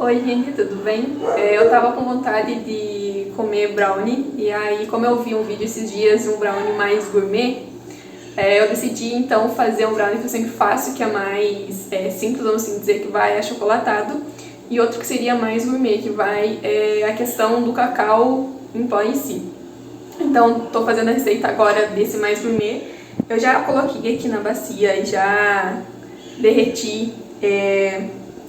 Oi gente, tudo bem? Eu tava com vontade de comer brownie e aí, como eu vi um vídeo esses dias de um brownie mais gourmet, eu decidi então fazer um brownie que eu sempre faço, que é mais simples, vamos assim dizer, que vai achocolatado, e outro que seria mais gourmet, que vai a questão do cacau em pó em si. Então, tô fazendo a receita agora desse mais gourmet. Eu já coloquei aqui na bacia e já derreti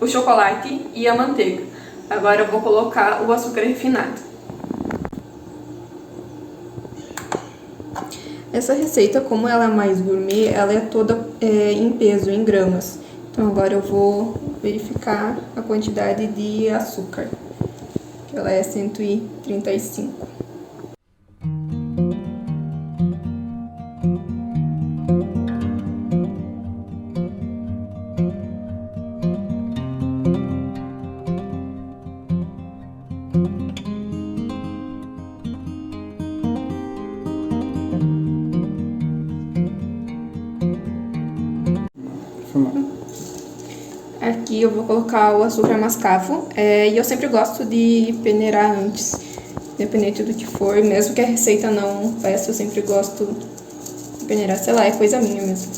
o chocolate e a manteiga. Agora eu vou colocar o açúcar refinado. Essa receita, como ela é mais gourmet, ela é toda em peso, em gramas. Então agora eu vou verificar a quantidade de açúcar, que ela é 135. Aqui eu vou colocar o açúcar mascavo, e eu sempre gosto de peneirar antes, independente do que for, mesmo que a receita não peça, eu sempre gosto de peneirar, sei lá, é coisa minha mesmo.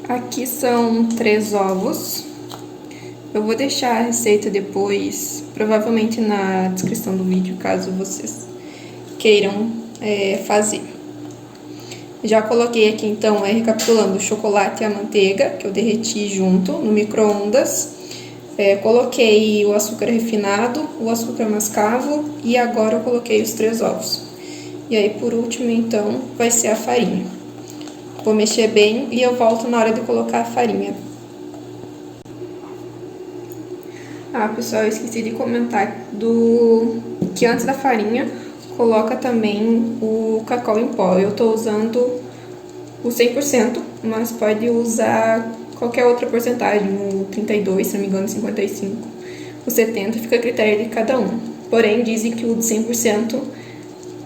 Aqui são 3 ovos. Eu vou deixar a receita depois, provavelmente na descrição do vídeo, caso vocês queiram fazer. Já coloquei aqui então, recapitulando, o chocolate e a manteiga, que eu derreti junto no micro-ondas. Coloquei o açúcar refinado, o açúcar mascavo e agora eu coloquei os 3 ovos. E aí por último então vai ser a farinha. Vou mexer bem e eu volto na hora de colocar a farinha. Ah, pessoal, eu esqueci de comentar que antes da farinha coloca também o cacau em pó. Eu tô usando o 100%, mas pode usar qualquer outra porcentagem, o 32, se não me engano, 55, o 70, fica a critério de cada um. Porém, dizem que o de 100%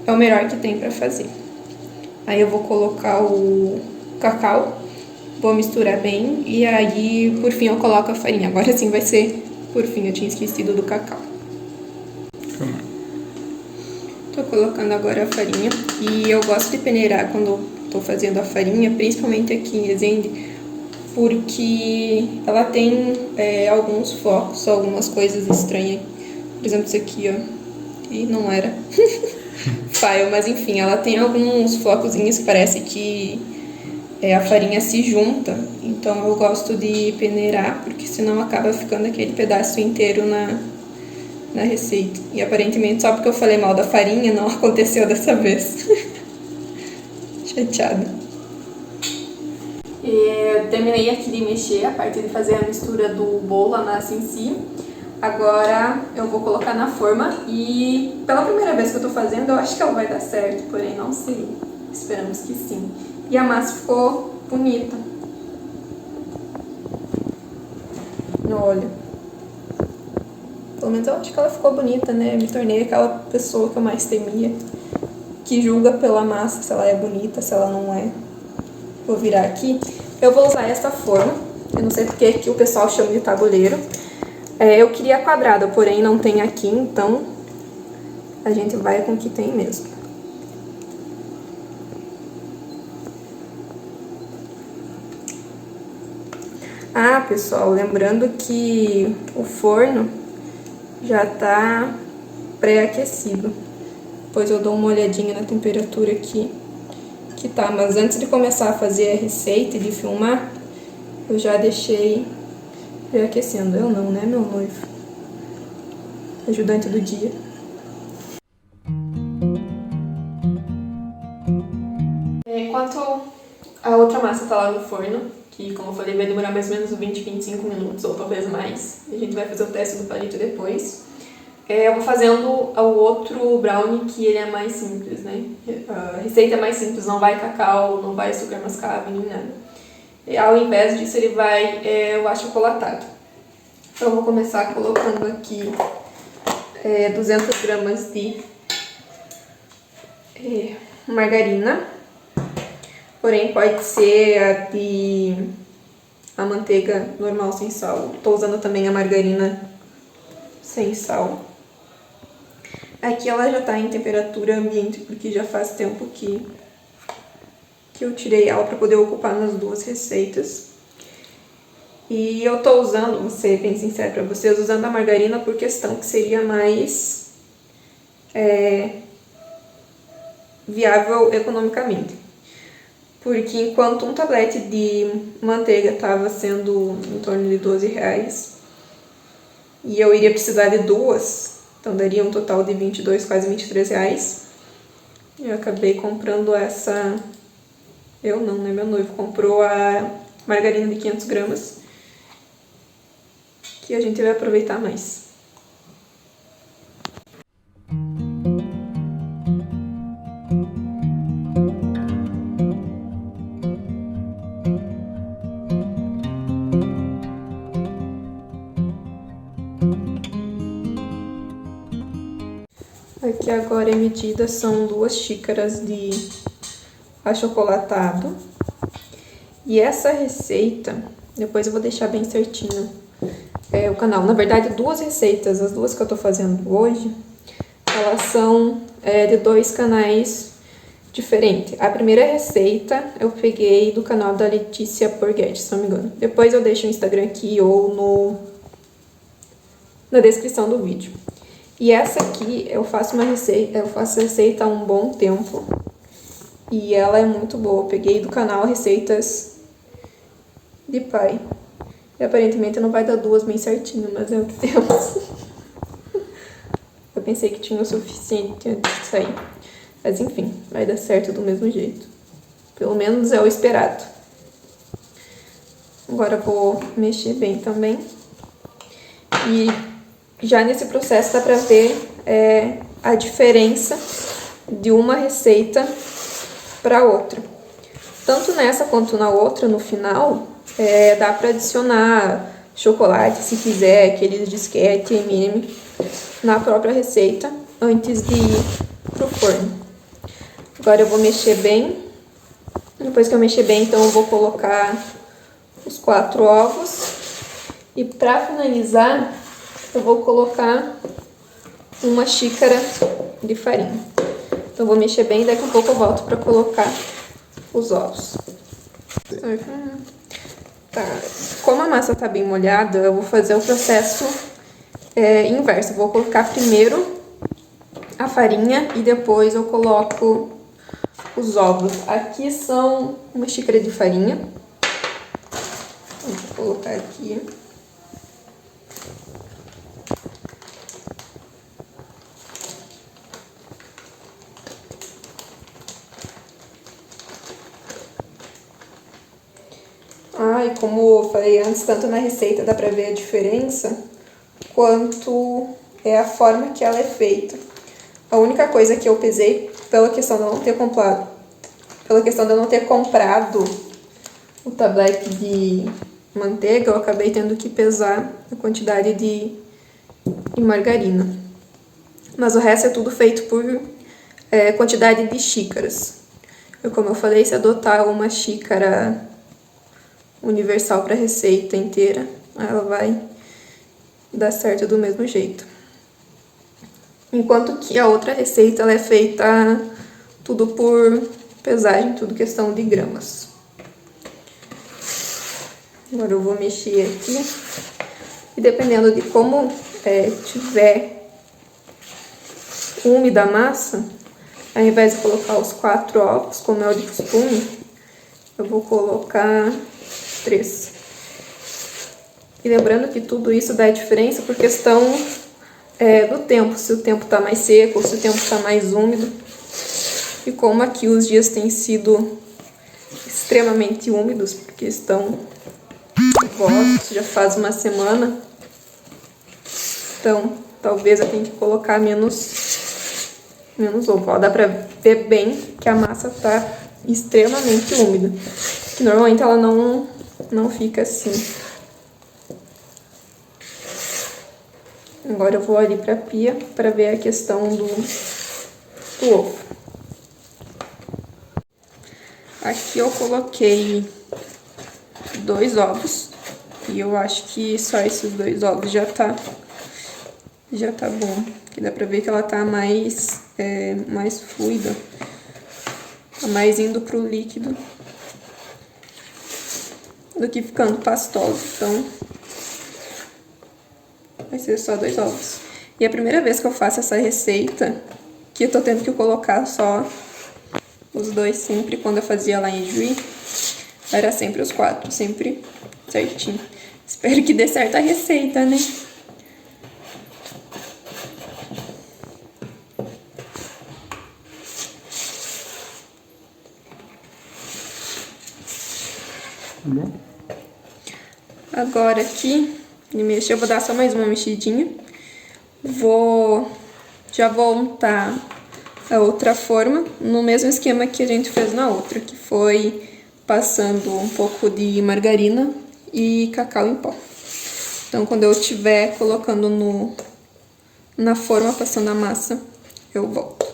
é o melhor que tem pra fazer. Aí eu vou colocar o cacau, vou misturar bem e aí por fim eu coloco a farinha. Agora sim vai ser por fim, eu tinha esquecido do cacau. Tô colocando agora a farinha e eu gosto de peneirar quando tô fazendo a farinha, principalmente aqui em Resende, porque ela tem alguns flocos, algumas coisas estranhas. Por exemplo, isso aqui, ó. E não era faio, mas enfim, ela tem alguns flocozinhos que parece que a farinha se junta. Então eu gosto de peneirar, porque senão acaba ficando aquele pedaço inteiro na receita. E aparentemente só porque eu falei mal da farinha não aconteceu dessa vez. Chateada. Terminei aqui de mexer, a parte de fazer a mistura do bolo, a massa em si. Agora eu vou colocar na forma e pela primeira vez que eu tô fazendo, eu acho que ela vai dar certo, porém não sei. Esperamos que sim. E a massa ficou bonita. Olha. Pelo menos eu acho que ela ficou bonita, né? Me tornei aquela pessoa que eu mais temia, que julga pela massa se ela é bonita, se ela não é. Vou virar aqui. Eu vou usar essa forma. Eu não sei porque que o pessoal chama de tabuleiro. Eu queria quadrada, porém não tem aqui, então a gente vai com o que tem mesmo. Ah, pessoal, lembrando que o forno já tá pré-aquecido. Depois eu dou uma olhadinha na temperatura aqui que tá, mas antes de começar a fazer a receita e de filmar, eu já deixei pré-aquecendo. Eu não, né, meu noivo? Ajudante do dia. Enquanto a outra massa tá lá no forno, que como eu falei vai demorar mais ou menos 20, 25 minutos ou talvez mais, a gente vai fazer o teste do palito depois. Eu vou fazendo o outro brownie, que ele é mais simples, né? A receita é mais simples, não vai cacau, não vai açúcar mascavo, nem nada. Ao invés disso ele vai o achocolatado. Então eu vou começar colocando aqui 200 gramas de margarina, porém pode ser a manteiga normal sem sal. Estou usando também a margarina sem sal. Aqui ela já está em temperatura ambiente, porque já faz tempo que eu tirei ela para poder ocupar nas duas receitas. E eu tô usando, vou ser bem sincera para vocês, usando a margarina por questão que seria mais viável economicamente. Porque enquanto um tablete de manteiga estava sendo em torno de R$12, e eu iria precisar de duas, então daria um total de 22, quase R$23. Eu acabei comprando essa... Eu não, né? Meu noivo comprou a margarina de 500 gramas, que a gente vai aproveitar mais. Aqui agora a medida são 2 xícaras de achocolatado. E essa receita, depois eu vou deixar bem certinho o canal. Na verdade, 2 receitas, as 2 que eu tô fazendo hoje, elas são de 2 canais diferentes. A primeira receita eu peguei do canal da Letícia Porghetti, se não me engano. Depois eu deixo o Instagram aqui ou na descrição do vídeo. E essa aqui eu faço receita há um bom tempo. E ela é muito boa. Eu peguei do canal Receitas de Pai. E aparentemente não vai dar 2 bem certinho, mas é o que temos. Eu pensei que tinha o suficiente antes de sair. Mas enfim, vai dar certo do mesmo jeito. Pelo menos é o esperado. Agora eu vou mexer bem também. E já nesse processo dá pra ver a diferença de uma receita para outra. Tanto nessa quanto na outra, no final, dá para adicionar chocolate, se quiser, aqueles disquete, M&M, na própria receita, antes de ir pro forno. Agora eu vou mexer bem. Depois que eu mexer bem, então eu vou colocar os 4 ovos. E para finalizar, eu vou colocar 1 xícara de farinha. Então eu vou mexer bem e daqui a pouco eu volto para colocar os ovos. Tá. Como a massa tá bem molhada, eu vou fazer o processo inverso. Eu vou colocar primeiro a farinha e depois eu coloco os ovos. Aqui são 1 xícara de farinha. Vou colocar aqui. E como eu falei antes, tanto na receita dá pra ver a diferença, quanto a forma que ela é feita. A única coisa que eu pesei, pela questão de eu não ter comprado o tablete de manteiga, eu acabei tendo que pesar a quantidade de margarina. Mas o resto é tudo feito por quantidade de xícaras. Como eu falei, se adotar 1 xícara universal para a receita inteira, ela vai dar certo do mesmo jeito. Enquanto que a outra receita ela é feita tudo por pesagem, tudo questão de gramas. Agora eu vou mexer aqui e dependendo de como tiver úmida a massa, ao invés de colocar os 4 ovos, como é o de costume, eu vou colocar 3. E lembrando que tudo isso dá diferença por questão do tempo, se o tempo está mais seco ou se o tempo está mais úmido. E como aqui os dias têm sido extremamente úmidos, porque estão votos, já faz uma semana, então talvez eu tenha que colocar menos ovo. Ó, dá pra ver bem que a massa tá extremamente úmida, que normalmente ela não fica assim. Agora eu vou ali pra pia pra ver a questão do ovo. Aqui eu coloquei 2 ovos e eu acho que só esses 2 ovos já tá bom. Aqui dá pra ver que ela tá mais fluida, tá mais indo pro líquido do que ficando pastosa, então vai ser só 2 ovos. E é a primeira vez que eu faço essa receita que eu tô tendo que colocar só os 2 sempre. Quando eu fazia lá em Juí, era sempre os 4, sempre certinho. Espero que dê certo a receita, né? Agora aqui, eu vou dar só mais uma mexidinha. Já vou untar a outra forma no mesmo esquema que a gente fez na outra, que foi passando um pouco de margarina e cacau em pó. Então, quando eu estiver colocando na forma, passando a massa, eu volto.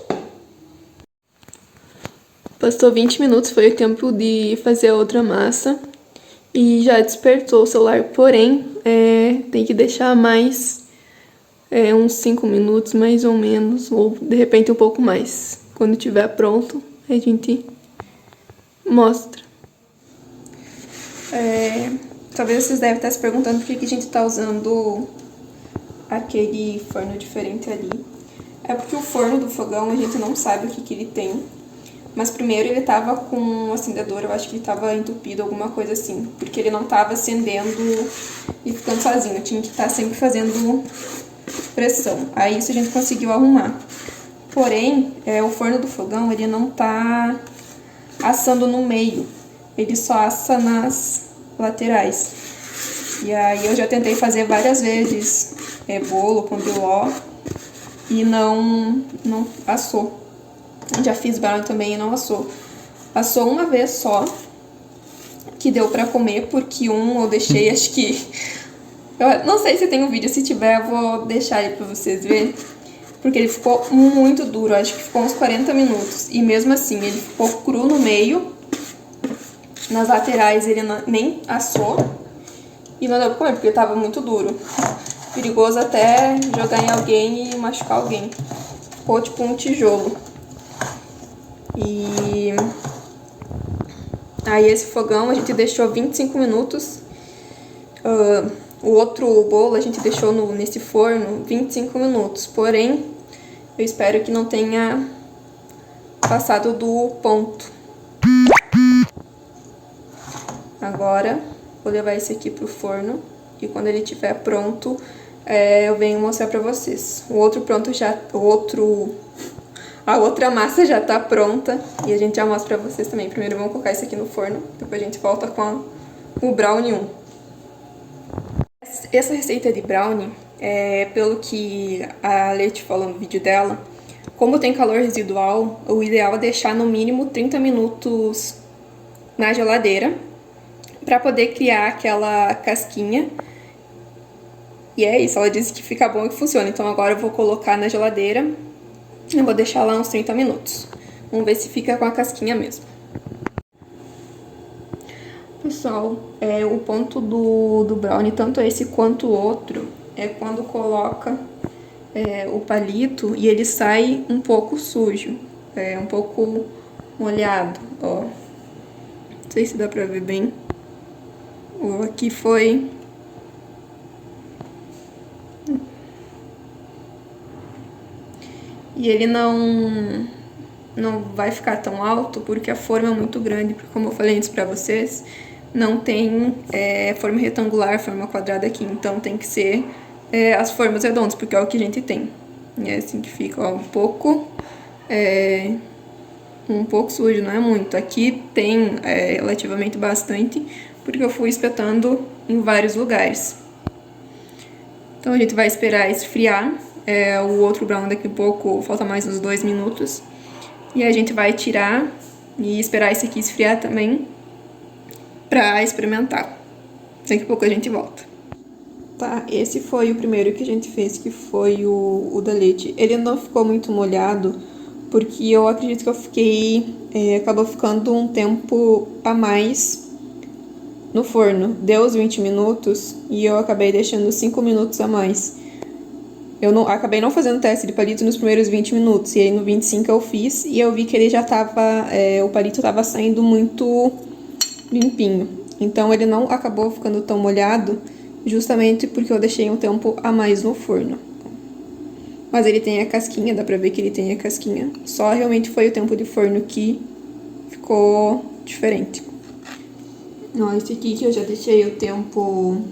Passou 20 minutos, foi o tempo de fazer a outra massa. E já despertou o celular, porém, tem que deixar mais uns 5 minutos, mais ou menos, ou de repente um pouco mais. Quando estiver pronto, a gente mostra. Talvez vocês devem estar se perguntando por que a gente está usando aquele forno diferente ali. É porque o forno do fogão a gente não sabe o que ele tem. Mas primeiro ele tava com um acendedor, eu acho que ele tava entupido, alguma coisa assim. Porque ele não tava acendendo e ficando sozinho, eu tinha que estar sempre fazendo pressão. Aí isso a gente conseguiu arrumar. Porém, o forno do fogão, ele não tá assando no meio. Ele só assa nas laterais. E aí eu já tentei fazer várias vezes bolo com biló e não assou. Já fiz brownie também e não assou. Assou uma vez só, que deu pra comer, porque eu deixei, acho que... Eu não sei se tem um vídeo, se tiver eu vou deixar aí pra vocês verem. Porque ele ficou muito duro, acho que ficou uns 40 minutos. E mesmo assim, ele ficou cru no meio. Nas laterais ele nem assou. E não deu pra comer, porque ele tava muito duro. Perigoso até jogar em alguém e machucar alguém. Ficou tipo um tijolo. E aí esse fogão a gente deixou 25 minutos. O outro bolo a gente deixou nesse forno 25 minutos. Porém, eu espero que não tenha passado do ponto. Agora, vou levar esse aqui pro forno. E quando ele estiver pronto, eu venho mostrar pra vocês. A outra massa já tá pronta e a gente já mostra pra vocês também. Primeiro vamos colocar isso aqui no forno, depois a gente volta com o brownie 1. Essa receita de brownie, pelo que a Leti falou no vídeo dela, como tem calor residual, o ideal é deixar no mínimo 30 minutos na geladeira pra poder criar aquela casquinha. E é isso, ela disse que fica bom e que funciona. Então agora eu vou colocar na geladeira. Eu vou deixar lá uns 30 minutos. Vamos ver se fica com a casquinha mesmo. Pessoal, o ponto do brownie, tanto esse quanto o outro, é quando coloca o palito e ele sai um pouco sujo. Um pouco molhado, ó. Não sei se dá pra ver bem. Aqui foi... E ele não vai ficar tão alto porque a forma é muito grande, porque como eu falei antes pra vocês, não tem forma retangular, forma quadrada aqui, então tem que ser as formas redondas, porque é o que a gente tem. E é assim que fica, ó, um pouco sujo, não é muito. Aqui tem relativamente bastante, porque eu fui espetando em vários lugares. Então a gente vai esperar esfriar. O outro brown daqui a pouco, falta mais uns 2 minutos. E a gente vai tirar e esperar esse aqui esfriar também pra experimentar. Daqui a pouco a gente volta. Tá, esse foi o primeiro que a gente fez, que foi o da leite. Ele não ficou muito molhado, porque eu acredito que eu fiquei... acabou ficando um tempo a mais no forno. Deu os 20 minutos e eu acabei deixando 5 minutos a mais. Eu não, acabei não fazendo teste de palito nos primeiros 20 minutos, e aí no 25 eu fiz, e eu vi que ele já tava... o palito tava saindo muito limpinho. Então ele não acabou ficando tão molhado, justamente porque eu deixei um tempo a mais no forno. Mas ele tem a casquinha, dá pra ver que ele tem a casquinha. Só realmente foi o tempo de forno que ficou diferente. Ó, esse aqui que eu já deixei o tempo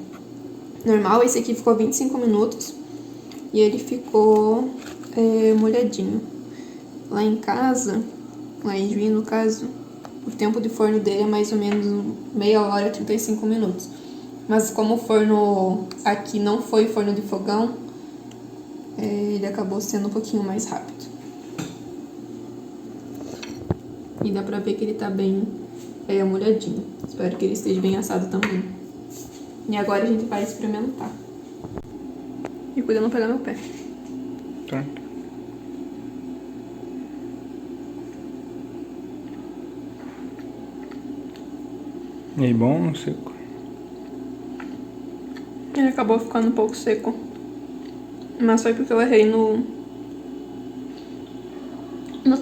normal, esse aqui ficou 25 minutos. E ele ficou molhadinho. Lá em casa, lá em Juí no caso, o tempo de forno dele é mais ou menos meia hora, 35 minutos. Mas como o forno aqui não foi forno de fogão, ele acabou sendo um pouquinho mais rápido. E dá pra ver que ele tá bem molhadinho. Espero que ele esteja bem assado também. E agora a gente vai experimentar. E cuida de não pegar meu pé. Tá. E aí, bom ou seco? Ele acabou ficando um pouco seco. Mas foi porque eu errei no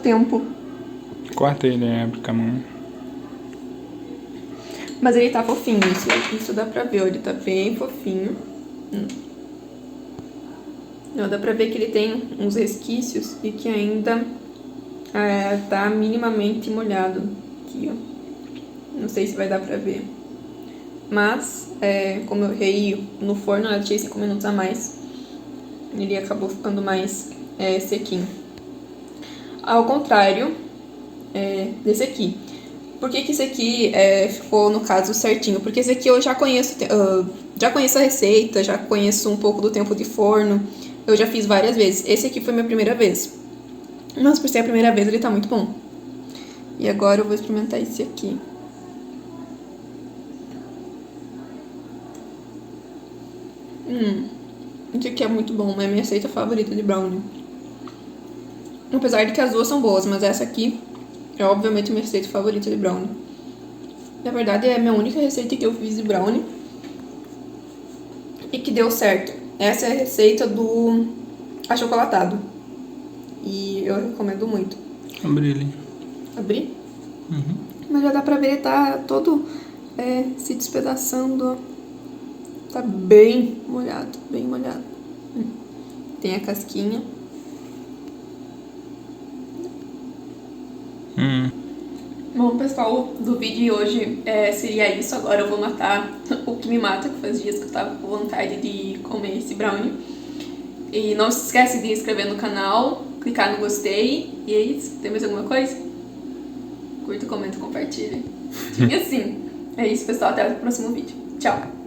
tempo. Corta ele e abre com a mão. Mas ele tá fofinho, isso dá pra ver, ele tá bem fofinho. Dá pra ver que ele tem uns resquícios e que ainda tá minimamente molhado. Aqui, ó. Não sei se vai dar pra ver. Mas, como eu errei no forno, eu deixei 5 minutos a mais. Ele acabou ficando mais sequinho. Ao contrário desse aqui. Por que esse aqui ficou, no caso, certinho? Porque esse aqui eu já conheço a receita, já conheço um pouco do tempo de forno. Eu já fiz várias vezes. Esse aqui foi minha primeira vez. Mas por ser a primeira vez, ele tá muito bom. E agora eu vou experimentar esse aqui. Esse aqui é muito bom, é a minha receita favorita de brownie. Apesar de que as duas são boas, mas essa aqui é obviamente minha receita favorita de brownie. Na verdade é a minha única receita que eu fiz de brownie e que deu certo. Essa é a receita do achocolatado. E eu recomendo muito. Abri ele. Abrir? Uhum. Mas já dá pra ver, ele tá todo se despedaçando, ó. Tá bem molhado, bem molhado. Tem a casquinha. Bom, pessoal, do vídeo de hoje seria isso. Agora eu vou matar o que me mata, que faz dias que eu tava com vontade de comer esse brownie. E não se esquece de se inscrever no canal, clicar no gostei. E é isso. Tem mais alguma coisa? Curta, comenta, compartilha. E assim, é isso, pessoal. Até o próximo vídeo. Tchau!